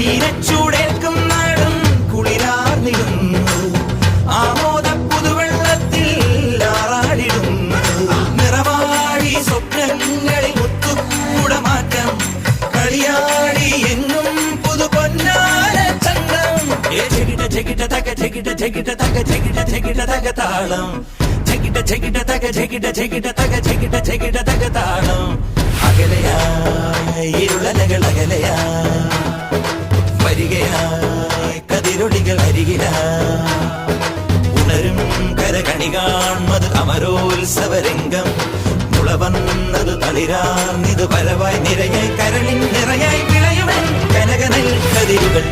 ഈരച്ചൂടേൽക്കും നാടും കുളിരാർന്നിടുന്നു ആമോദ പുതുവെള്ളത്തിൽ ആറാടിടുന്നു നിറവാടി സ്വപ്നങ്ങളിൽ മുത്തുകൂടമാറ്റം കളിയാടി എങ്ങും പുതു പൊന്നാര ചന്തം ചെകിട ചെകിട തക ചെകിട ചെകിട തക ചെകിട ചെകിട തക താളം ചെകിട ചെകിട തക ചെകിട ചെകിട തക ചെകിട ചെകിട തക താളം അകലയായി ഇരുളലകൾ അകലയായി വരികയായി കതിരൊളികൾ അരികിലായി ഉണരും കരകണി കാൺമത് അമരോത്സവരംഗം മുളവന്നത് തളിരാർന്നിത് പരവായി നിരയായി കരളിൻ നിറയായി വിളയുവൻ കനകനൽ കതിരുകൾ